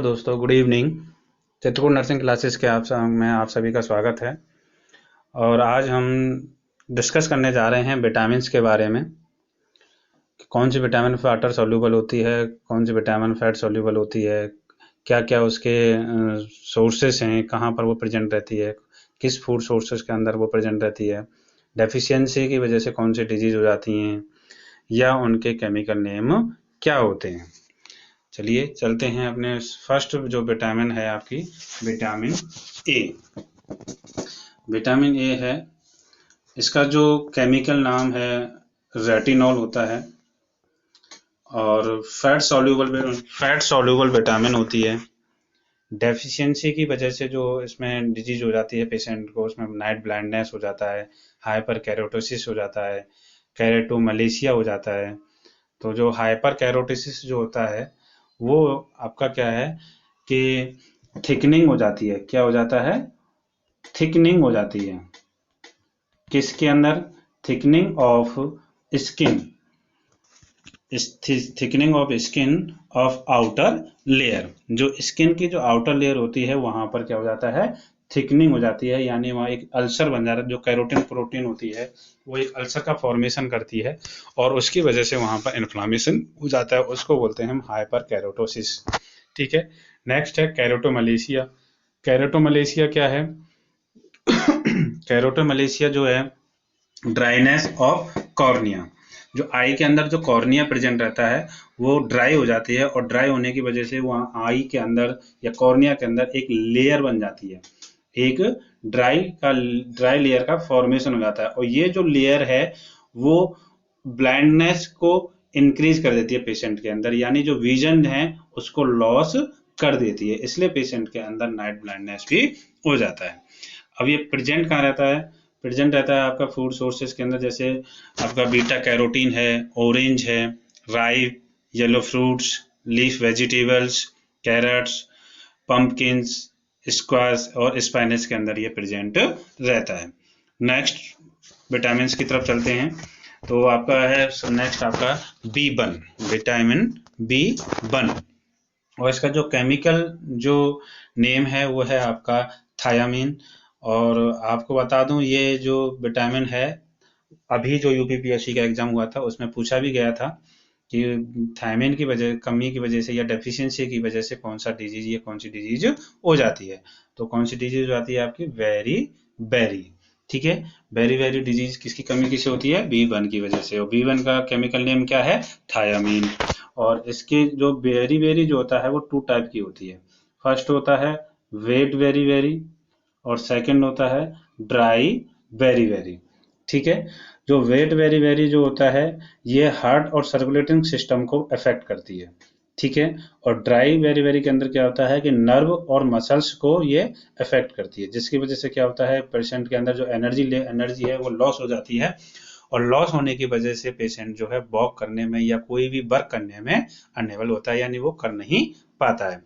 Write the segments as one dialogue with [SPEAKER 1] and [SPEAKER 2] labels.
[SPEAKER 1] दोस्तों, good evening. Chitrakoot nursing classes के में आप सभी का स्वागत है। और आज हम डिस्कस करने जा रहे हैं विटामिन्स के बारे में। कौन सी विटामिन वाटर सॉल्यूबल होती है, कौन सी विटामिन फैट सॉल्यूबल होती है, क्या क्या उसके सोर्सेस हैं, कहाँ पर वो प्रेजेंट रहती है, किस फूड सोर्सेस के अंदर वो प्रेजेंट रहती है, डेफिशिएंसी की वजह से कौन सी डिजीज हो जाती हैं, या उनके केमिकल नेम क्या होते हैं। चलिए चलते हैं अपने फर्स्ट जो विटामिन है आपकी विटामिन ए। विटामिन ए है, इसका जो केमिकल नाम है रेटिनॉल होता है। और फैट सॉल्यूबल विटामिन होती है। डेफिशिएंसी की वजह से जो इसमें डिजीज हो जाती है पेशेंट को, उसमें नाइट ब्लाइंडनेस हो जाता है, हाइपर कैरोटोसिस हो जाता है, कैरेटोमलेशिया हो जाता है। तो जो हाइपर कैरोटिसिस जो होता है वो आपका क्या है कि थिकनिंग हो जाती है। क्या हो जाता है? थिकनिंग हो जाती है। किसके अंदर? Thickening of skin, thickening of skin of outer layer. जो स्किन की जो आउटर लेयर होती है वहां पर क्या हो जाता है? थिकनिंग हो जाती है, यानी वहाँ एक अल्सर बन जाता है। जो कैरोटिन प्रोटीन होती है वो एक अल्सर का फॉर्मेशन करती है और उसकी वजह से वहां पर इन्फ्लामेशन हो जाता है। उसको बोलते हैं हम हाइपर कैरोटोसिस। ठीक है। नेक्स्ट है कैरोटोमलेशिया। कैरोटोमलेशिया क्या है? कैरोटोमलेशिया जो है ड्राइनेस ऑफ कॉर्निया। जो आई के अंदर जो कॉर्निया प्रेजेंट रहता है वो ड्राई हो जाती है, और ड्राई होने की वजह से वहाँ आई के अंदर या कॉर्निया के अंदर एक लेयर बन जाती है। एक ड्राई लेयर का फॉर्मेशन हो जाता है, और ये जो लेयर है वो ब्लाइंडनेस को इंक्रीज कर देती है पेशेंट के अंदर, यानी जो विजन है उसको लॉस कर देती है। इसलिए पेशेंट के अंदर नाइट ब्लाइंडनेस भी हो जाता है। अब ये प्रेजेंट कहाँ रहता है? प्रेजेंट रहता है आपका फूड सोर्सेज के अंदर, जैसे आपका बीटा कैरोटीन है, ऑरेंज है, राई, yellow fruits, leaf vegetables, carrots, pumpkins, squash और स्पाइनच के अंदर ये प्रेजेंट रहता है। नेक्स्ट विटामिन की तरफ चलते हैं। तो आपका है नेक्स्ट आपका B1, विटामिन B1। और इसका जो केमिकल जो नेम है वो है आपका थायामीन। और आपको बता दूं ये जो विटामिन है, अभी जो यूपीपीएससी का एग्जाम हुआ था उसमें पूछा भी गया था कि थायमिन की वजह कमी की वजह से या डेफिशिएंसी की वजह से कौन सा डिजीज या कौन सी डिजीज हो जाती है। तो कौन सी डिजीज हो जाती है आपकी? Beriberi. ठीक है। वेरी वेरी डिजीज किसकी कमी किसे होती है? B1 की वजह से। और B1 का केमिकल नेम क्या है? थायामीन। और इसके जो वेरी वेरी जो होता है वो टू टाइप की होती है। फर्स्ट होता है वेट वेरी वेरी, और सेकंड होता है ड्राई वेरी वेरी। ठीक है। जो वेट वेरी वेरी जो होता है ये हार्ट और सर्कुलेटिंग सिस्टम को अफेक्ट करती है। ठीक है। और ड्राई वेरी वेरी के अंदर क्या होता है कि नर्व और मसल्स को ये अफेक्ट करती है, जिसकी वजह से क्या होता है पेशेंट के अंदर जो एनर्जी है वो लॉस हो जाती है। और लॉस होने की वजह से पेशेंट जो है वॉक करने में या कोई भी वर्क करने में अनेबल होता है, यानी वो कर नहीं पाता है।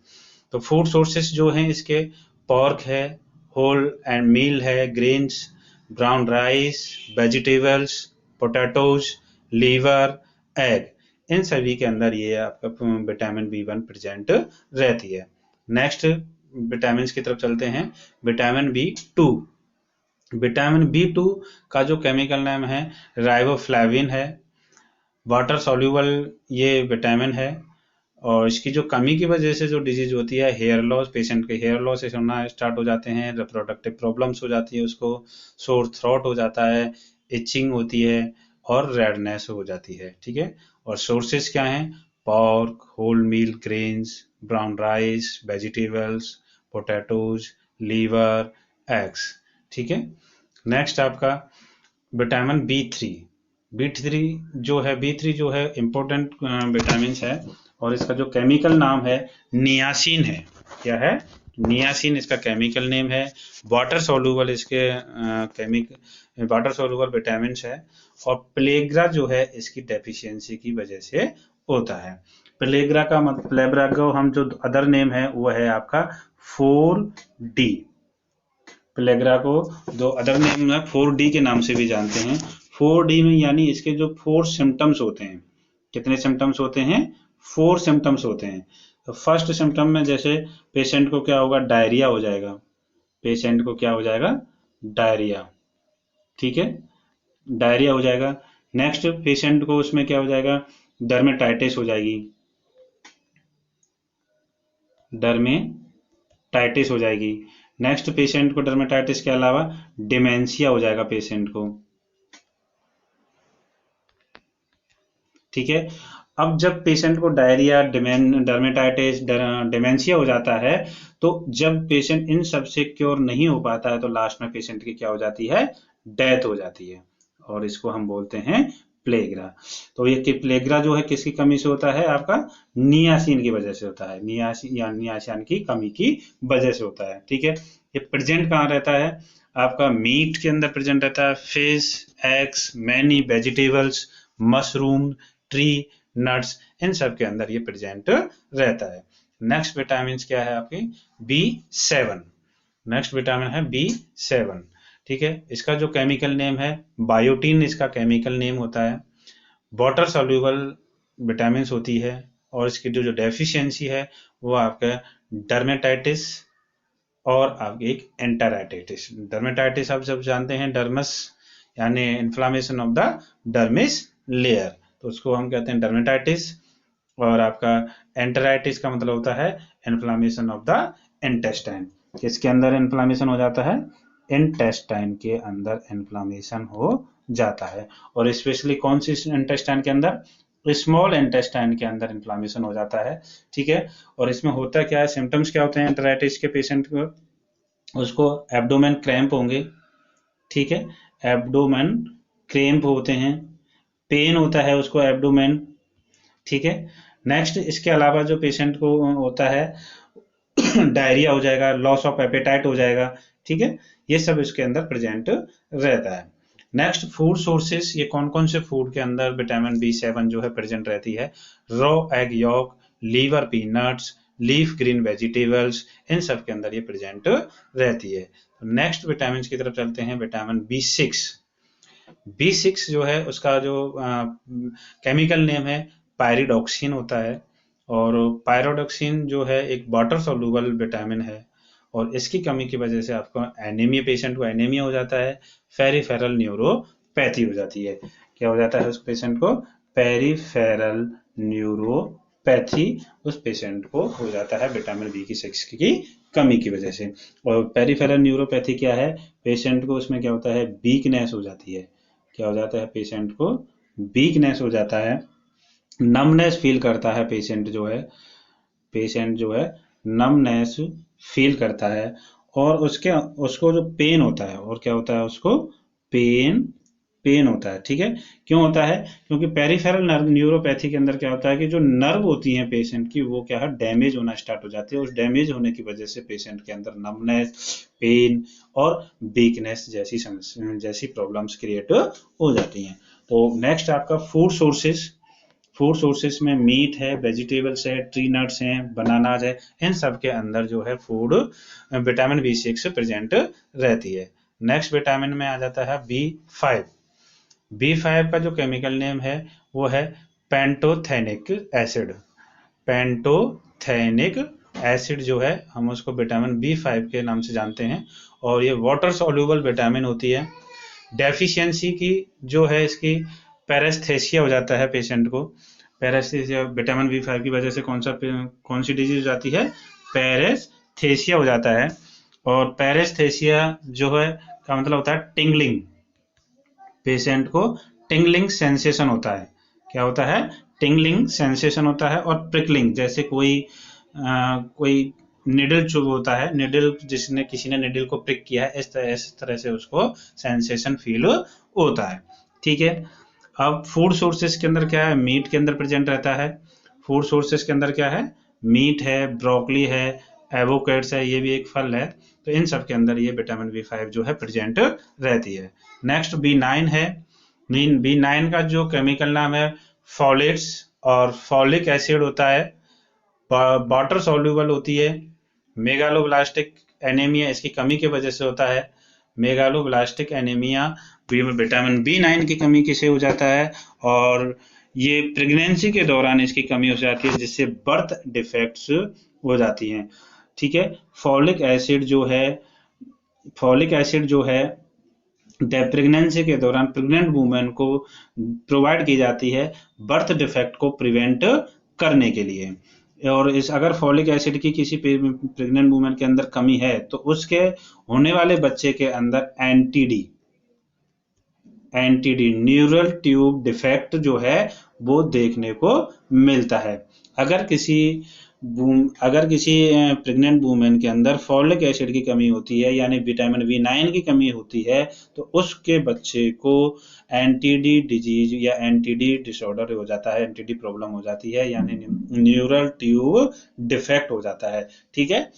[SPEAKER 1] तो फूड सोर्सेस जो हैं इसके पॉर्क है, होल एंड मील है, grains, brown rice, vegetables, potatoes, liver, egg, इन सभी के अंदर ये आपका विटामिन B1 प्रेजेंट रहती है। नेक्स्ट विटामिन की तरफ चलते हैं। Vitamin B2। विटामिन B2 का जो केमिकल नेम है राइबोफ्लाविन है। वाटर सॉल्यूबल ये विटामिन है। और इसकी जो कमी की वजह से जो डिजीज होती है हेयर लॉस, पेशेंट के हेयर लॉस होना स्टार्ट हो जाते हैं, रिप्रोडक्टिव प्रॉब्लम्स हो जाती है, उसको सोर थ्रोट हो जाता है, इचिंग होती है और रेडनेस हो जाती है। ठीक है। और सोर्सेज क्या हैं? Pork, whole meal grains, brown rice, vegetables, potatoes, liver, eggs. ठीक है। नेक्स्ट आपका विटामिन B3 जो है, B3 जो है इम्पोर्टेंट विटामिन है, और इसका जो केमिकल नाम है नियासिन है। क्या है? नियासिन इसका केमिकल नेम है। वाटर सोल्यूबल इसके वाटर सोल्यूबल विटामिन है। और प्लेग्रा जो है इसकी डेफिशिएंसी की वजह से होता है। प्लेग्रा का हम जो अदर नेम है वो है आपका 4D। प्लेग्रा को दो अदर नेम है 4D के नाम से भी जानते हैं। 4D में यानी इसके जो 4 सिम्टम्स होते हैं। कितने सिम्टम्स होते हैं? 4 सिम्टम्स होते हैं। तो फर्स्ट सिम्टम में जैसे पेशेंट को क्या होगा, डायरिया हो जाएगा, पेशेंट को क्या हो जाएगा, डायरिया, ठीक है, डायरिया हो जाएगा। नेक्स्ट पेशेंट को उसमें क्या हो जाएगा, डर्मेटाइटिस हो जाएगी, डर्मेटाइटिस हो जाएगी। नेक्स्ट पेशेंट को डर्मेटाइटिस के अलावा डिमेंशिया हो जाएगा पेशेंट को, ठीक है। अब जब पेशेंट को डायरिया, डर्मेटाइटिस, डिमेंशिया हो जाता है, तो जब पेशेंट इन सब से क्योर नहीं हो पाता है तो लास्ट में पेशेंट की क्या हो जाती है, डेथ हो जाती है, और इसको हम बोलते हैं प्लेग्रा। तो ये प्लेग्रा जो है किसकी कमी से होता है, आपका नियासिन की वजह से होता है, नियासिन या नियासिन की कमी की वजह से होता है, ठीक है। ये प्रेजेंट कहाँ रहता है, आपका मीट के अंदर प्रेजेंट रहता है, fish, eggs, many vegetables, mushroom, tree, nuts, इन सब के अंदर ये प्रेजेंट रहता है। नेक्स्ट विटामिन क्या है आपकी, B7, नेक्स्ट विटामिन है B7, ठीक है। इसका जो केमिकल नेम है बायोटीन, इसका केमिकल नेम होता है। वाटर सॉल्यूबल विटामिन होती है, और इसकी जो डेफिशिएंसी है वो आपका डर्मेटाइटिस और आपकी एक एंटेराइटिस। डर्मेटाइटिस आप सब जानते हैं, डर्मस यानी inflammation of the dermis layer, तो उसको हम कहते हैं डर्मेटाइटिस। और आपका एंटेराइटिस का मतलब होता है इन्फ्लामेशन ऑफ द इंटेस्टाइन। किसके अंदर इन्फ्लामेशन हो जाता है, इंटेस्टाइन के अंदर इन्फ्लामेशन हो जाता है, और स्पेशली कौन सी इंटेस्टाइन के अंदर, स्मॉल इंटेस्टाइन के अंदर इन्फ्लामेशन हो जाता है, ठीक है। और इसमें होता क्या है, सिम्टम्स क्या होते हैं एंटेराइटिस के पेशेंट को, उसको एब्डोमेन क्रैम्प होंगे, ठीक है, एब्डोमेन क्रैम्प होते हैं, पेन होता है उसको एब्डोमेन, ठीक है। नेक्स्ट इसके अलावा जो पेशेंट को होता है डायरिया हो जाएगा, लॉस ऑफ एपेटाइट हो जाएगा, ठीक है, ये सब इसके अंदर प्रेजेंट रहता है। नेक्स्ट फूड सोर्सेस, ये कौन कौन से फूड के अंदर विटामिन B7 जो है प्रेजेंट रहती है, raw egg yolk, liver peanuts, leaf green vegetables, इन सब के अंदर ये प्रेजेंट रहती है। नेक्स्ट विटामिन की तरफ चलते हैं, विटामिन B6 जो है उसका जो केमिकल नेम है पायरिडॉक्सिन होता है, और पायरिडॉक्सिन जो है एक वाटर सॉल्युबल विटामिन है, और इसकी कमी की वजह से आपको एनीमिया, पेशेंट को एनीमिया हो जाता है, पेरिफेरल न्यूरोपैथी हो जाती है। क्या हो जाता है उस पेशेंट को, पेरिफेरल न्यूरोपैथी उस पेशेंट को हो जाता है विटामिन B6 की कमी की वजह से। और पेरिफेरल न्यूरोपैथी क्या है, पेशेंट को उसमें क्या होता है, वीकनेस हो जाती है, क्या हो जाता है पेशेंट को, वीकनेस हो जाता है, नमनेस फील करता है पेशेंट जो है नमनेस फील करता है, और उसको जो पेन होता है, और क्या होता है उसको, पेन होता है, ठीक है। क्यों होता है, क्योंकि पेरिफेरल न्यूरोपैथी के अंदर क्या होता है कि जो नर्व होती हैं पेशेंट की वो क्या है, डैमेज होना स्टार्ट हो जाती है, उस डैमेज होने की वजह से पेशेंट के अंदर नमनेस, पेन और वीकनेस जैसी प्रॉब्लम्स क्रिएट हो जाती हैं। तो नेक्स्ट आपका फूड सोर्सेस में मीट है, वेजिटेबल्स है, ट्री नट्स हैं, बनानाज है, इन सब के अंदर जो है फूड विटामिन B6 प्रेजेंट रहती है। नेक्स्ट विटामिन में आ जाता है B5 का जो केमिकल नेम है वो है पेंटोथेनिक एसिड। पेंटोथेनिक एसिड जो है हम उसको विटामिन B5 के नाम से जानते हैं, और ये वाटर सॉल्युबल विटामिन होती है। डेफिशिएंसी की जो है इसकी पैरेस्थेसिया हो जाता है पेशेंट को, पैरेस्थेसिया विटामिन B5 की वजह से कौन सी डिजीज हो जाती है, पैरेस्थेसिया हो जाता है। और पैरेस्थेसिया जो है का मतलब होता है टिंगलिंग, पेशेंट को टिंगलिंग सेंसेशन होता है, क्या होता है, टिंगलिंग सेंसेशन होता है, और प्रिकलिंग, जैसे कोई निडल जो होता है, निडल किसी ने निडल को प्रिक किया है, इस तरह से उसको सेंसेशन फील होता है, ठीक है। अब फूड सोर्सेस के अंदर क्या है, मीट के अंदर प्रेजेंट रहता है, फूड सोर्सेस के अंदर क्या है, मीट है, ब्रोकली है, एवोकेड्स है, ये भी एक फल है, तो इन सब के अंदर ये विटामिन B5 जो है प्रेजेंट रहती है। नेक्स्ट B9 है, B9 का जो केमिकल नाम है फॉलेट्स, और फॉलिक एसिड होता है, वाटर सॉल्युबल होती है। मेगालोब्लास्टिक एनीमिया इसकी कमी की वजह से होता है, मेगालोब्लास्टिक एनीमिया विटामिन B9 की कमी से हो जाता है, और ये प्रेगनेंसी के दौरान इसकी कमी हो जाती है, जिससे बर्थ डिफेक्ट्स हो जाती हैं। ठीक है, फॉलिक एसिड जो है, फॉलिक एसिड जो है प्रेगनेंसी के दौरान प्रेग्नेंट वुमेन को प्रोवाइड की जाती है बर्थ डिफेक्ट को प्रिवेंट करने के लिए। और इस अगर फॉलिक एसिड की किसी प्रेग्नेंट वुमेन के अंदर कमी है तो उसके होने वाले बच्चे के अंदर एनटीडी न्यूरल ट्यूब डिफेक्ट जो है वो देखने को मिलता है। अगर किसी प्रेग्नेंट वुमेन के अंदर फॉलिक एसिड की कमी होती है यानी विटामिन बी9 की कमी होती है तो उसके बच्चे को एनटीडी डिजीज या एनटीडी डिसऑर्डर हो जाता है, एनटीडी प्रॉब्लम हो जाती है यानी न्यूरल ट्यूब डिफेक्ट हो जाता है। ठीक है,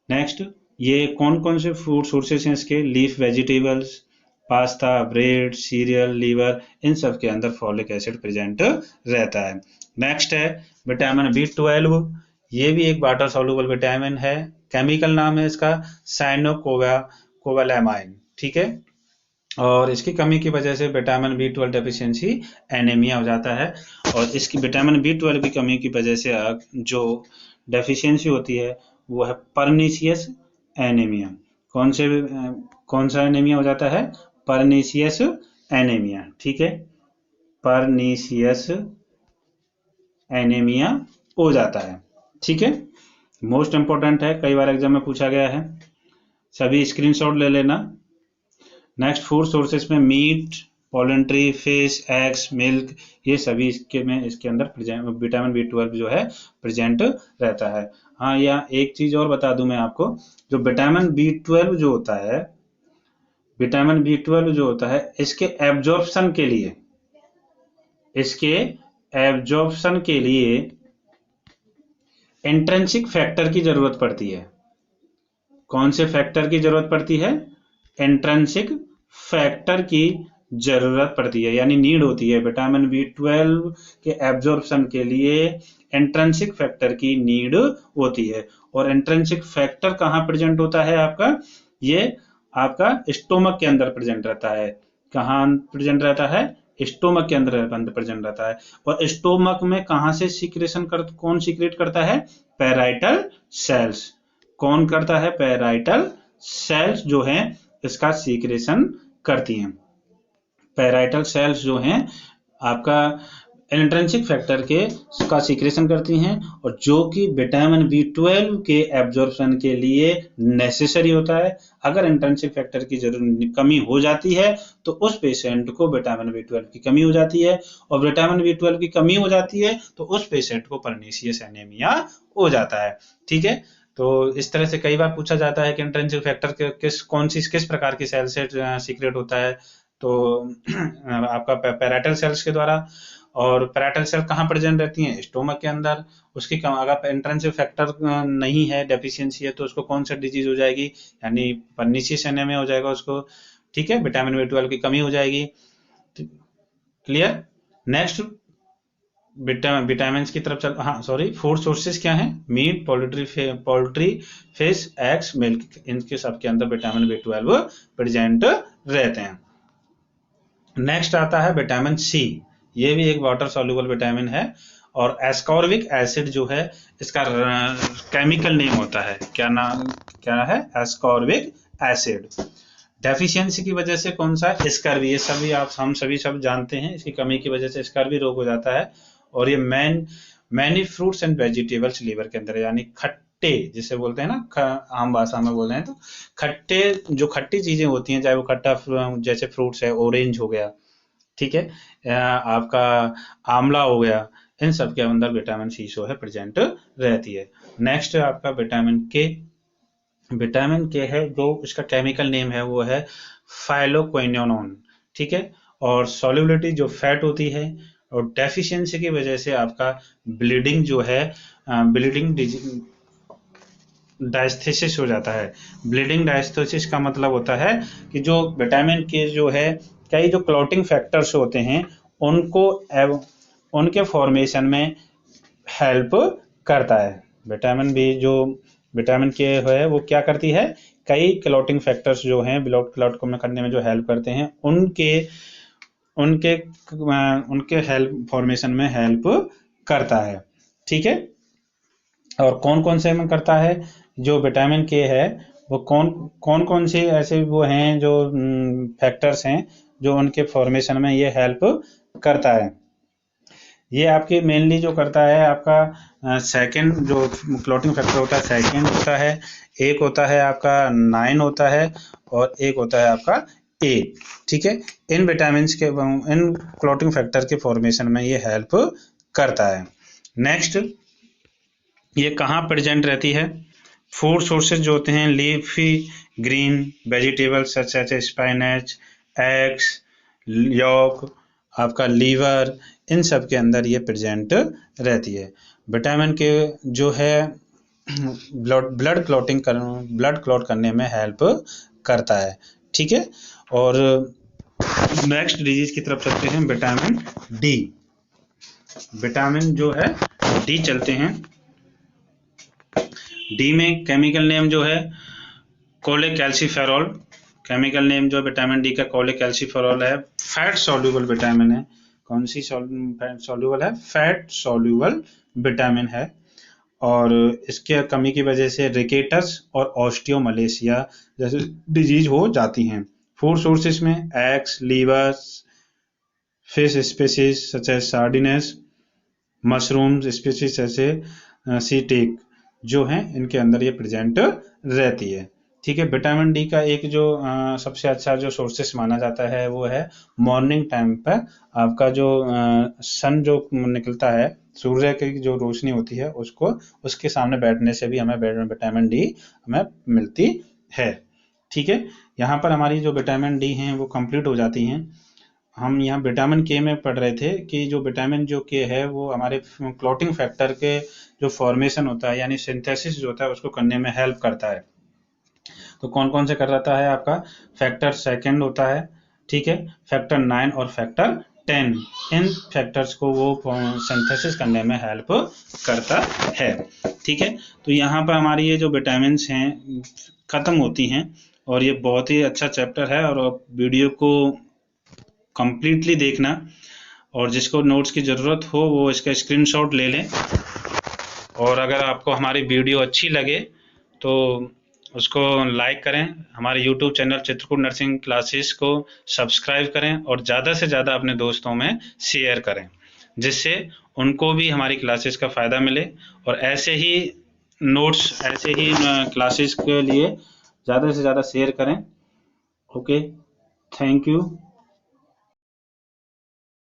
[SPEAKER 1] नेक्स्ट, ये कौन कौन से फूड सोर्सेस हैं इसके? Leaf vegetables, pasta, bread, cereal, liver, इन सब के अंदर फॉलिक एसिड प्रेजेंट रहता है। नेक्स्ट है विटामिन बी12, ये भी एक वाटर सॉल्युबल विटामिन है। केमिकल नाम है इसका साइनोकोबालामाइन। ठीक है, और इसकी कमी की वजह से विटामिन बी12 डेफिशिएंसी एनीमिया हो जाता है। और इसकी विटामिन बी12 की कमी की वजह से जो डेफिशिएंसी होती है वो है परनीशियस एनीमिया। कौन सा एनीमिया हो जाता है? Pernicious anaemia. ठीक है, परनीशियस एनीमिया हो जाता है। ठीक है, मोस्ट इंपॉर्टेंट है, कई बार एग्जाम में पूछा गया है, सभी स्क्रीनशॉट ले लेना। नेक्स्ट, फूड सोर्सेस में meat, poultry, fish, eggs, milk, ये सभी इसके अंदर विटामिन बी12 जो है प्रेजेंट रहता है। हाँ, या एक चीज और बता दूं मैं आपको, जो विटामिन बी12 जो होता है, विटामिन बी12 जो होता है इसके एब्जॉर्प्शन के लिए इंट्रिंसिक फैक्टर की जरूरत पड़ती है। कौन से फैक्टर की जरूरत पड़ती है? इंट्रिंसिक फैक्टर की जरूरत पड़ती है, यानी नीड होती है। विटामिन बी12 के एब्जॉर्प्शन के लिए इंट्रिंसिक फैक्टर की नीड होती है। और इंट्रिंसिक फैक्टर कहाँ प्रेजेंट होता है आपका? ये आपका स्टोमक के अंदर प्रेजेंट रहता है। कहाँ प्रेजेंट रहता है? स्टोमक के अंदर प्रेजेंट रहता है। और स्टोमक में कहाँ से कौन सीक्रेट करता है? Parietal cells. कौन करता है? पैराइटल सेल्स जो हैं इसका सीक्रेशन करती हैं। पैराइटल सेल्स जो हैं आपका इंट्रिंसिक फैक्टर का सीक्रेशन करती हैं, और जो कि विटामिन बी12 के एब्जॉर्प्शन के लिए नेसेसरी होता है। अगर इंट्रिंसिक फैक्टर की कमी हो जाती है तो उस पेशेंट को विटामिन बी12 की कमी हो जाती है, और विटामिन बी12 की कमी हो जाती है तो उस पेशेंट को परनीशियस एनीमिया हो जाता है। ठीक है, तो इस तरह से कई बार पूछा जाता है कि इंट्रिंसिक फैक्टर किस प्रकार की सेल से सीक्रेट होता है, तो आपका पैराइटल सेल्स के द्वारा। और पैराइटल सेल कहाँ प्रेजेंट रहती हैं? स्टोमक के अंदर। उसकी अगर इंट्रिंसिक फैक्टर नहीं है, डेफिशिएंसी है, तो उसको कौन सा डिजीज हो जाएगी? यानी परनीशियस एनीमिया हो जाएगा उसको। ठीक है, विटामिन बी12 की कमी हो जाएगी। क्लियर? नेक्स्ट विटामिन की तरफ चल, हाँ सॉरी, फूड सोर्सेज क्या है? Meat, poultry, fish, eggs, milk, इनके सब के अंदर विटामिन बी12 प्रेजेंट रहते हैं। नेक्स्ट आता है विटामिन सी, ये भी एक वाटर सॉल्युबल विटामिन है। और एस्कॉर्बिक एसिड जो है इसका केमिकल नेम होता है, क्या है? Ascorbic acid. डेफिशिएंसी की वजह से कौन सा? स्कर्वी। ये सभी हम सभी जानते हैं, इसकी कमी की वजह से स्कर्वी रोग हो जाता है। और ये many fruits and vegetables liver के अंदर, यानी खट्टे जिसे बोलते हैं ना, आम भाषा में बोल रहे हैं तो खट्टे, जो खट्टी चीजें होती हैं, चाहे वो खट्टा जैसे फ्रूट्स है, ऑरेंज हो गया, ठीक है, आपका आंवला हो गया, इन सब के अंदर विटामिन सी जो है प्रेजेंट रहती है। नेक्स्ट आपका विटामिन के है, जो इसका केमिकल नेम है वो है फाइलोक्विनोन। ठीक है, और सॉल्युबिलिटी जो फैट होती है, और डेफिशिएंसी की वजह से आपका ब्लीडिंग जो है, ब्लीडिंग डायस्थेसिस हो जाता है। ब्लीडिंग डायस्थेसिस का मतलब होता है कि जो विटामिन के जो है कई जो क्लॉटिंग फैक्टर्स होते हैं उनके फॉर्मेशन में हेल्प करता है। विटामिन के है वो क्या करती है? कई क्लॉटिंग फैक्टर्स जो हैं ब्लड क्लॉट को करने में जो हेल्प करते हैं उनके हेल्प फॉर्मेशन में हेल्प करता है। ठीक है, और कौन कौन से में करता है? जो विटामिन के है वो कौन कौन से ऐसे वो हैं जो फैक्टर्स हैं जो उनके फॉर्मेशन में ये हेल्प करता है? ये आपके मेनली जो करता है आपका सेकंड जो क्लॉटिंग फैक्टर होता है, सेकंड होता है, एक होता है आपका 9 होता है, और एक होता है आपका ए। ठीक है, इन विटामिन्स के इन क्लॉटिंग फैक्टर के फॉर्मेशन में ये हेल्प करता है। नेक्स्ट, ये कहाँ प्रेजेंट रहती है? फूड सोर्सेज जो होते हैं, leafy green vegetables such as spinach, eggs, yolk, आपका लीवर, इन सब के अंदर ये प्रेजेंट रहती है। विटामिन के जो है ब्लड क्लॉट करने में हेल्प करता है। ठीक है, और नेक्स्ट डिजीज की तरफ चलते हैं, विटामिन डी। विटामिन जो है डी चलते हैं। डी में केमिकल नेम जो है कोलेकैल्सिफेरॉल, केमिकल नेम जो विटामिन डी का कोलेकैल्सिफेरॉल है। फैट सॉल्युबल विटामिन है। कौन सी सॉल्युबल है? फैट सॉल्युबल विटामिन है, और इसके कमी की वजह से रिकेटस और ऑस्टियोमलेशिया जैसे डिजीज हो जाती हैं। फूड सोर्सेस में eggs, livers, fish species such as sardines, mushrooms species जैसे सीटेक जो हैं, इनके अंदर ये प्रेजेंट रहती है। ठीक है, विटामिन डी का एक जो सबसे अच्छा जो सोर्सेस माना जाता है वो है मॉर्निंग टाइम पर आपका जो सन जो निकलता है, सूर्य की जो रोशनी होती है उसके सामने बैठने से भी हमें विटामिन डी हमें मिलती है। ठीक है, यहाँ पर हमारी जो विटामिन डी हैं वो कंप्लीट हो जाती हैं। हम यहाँ विटामिन के में पढ़ रहे थे कि जो विटामिन जो के है वो हमारे क्लॉटिंग फैक्टर के जो फॉर्मेशन होता है यानी सिंथेसिस जो होता है उसको करने में हेल्प करता है। तो कौन कौन से कर रहता है? आपका फैक्टर सेकंड होता है, ठीक है, फैक्टर 9 और फैक्टर 10, इन फैक्टर्स को वो सिंथेसिस करने में हेल्प करता है। ठीक है, तो यहाँ पर हमारी ये जो विटामिन हैं खत्म होती हैं, और ये बहुत ही अच्छा चैप्टर है, और वीडियो को कंप्लीटली देखना, और जिसको नोट्स की ज़रूरत हो वो इसका स्क्रीनशॉट ले लें, और अगर आपको हमारी वीडियो अच्छी लगे तो उसको लाइक करें। हमारे YouTube channel Chitrakoot nursing classes को सब्सक्राइब करें, और ज़्यादा से ज़्यादा अपने दोस्तों में शेयर करें, जिससे उनको भी हमारी क्लासेस का फ़ायदा मिले। और ऐसे ही नोट्स, ऐसे ही क्लासेस के लिए ज़्यादा से ज़्यादा शेयर करें। Okay, thank you.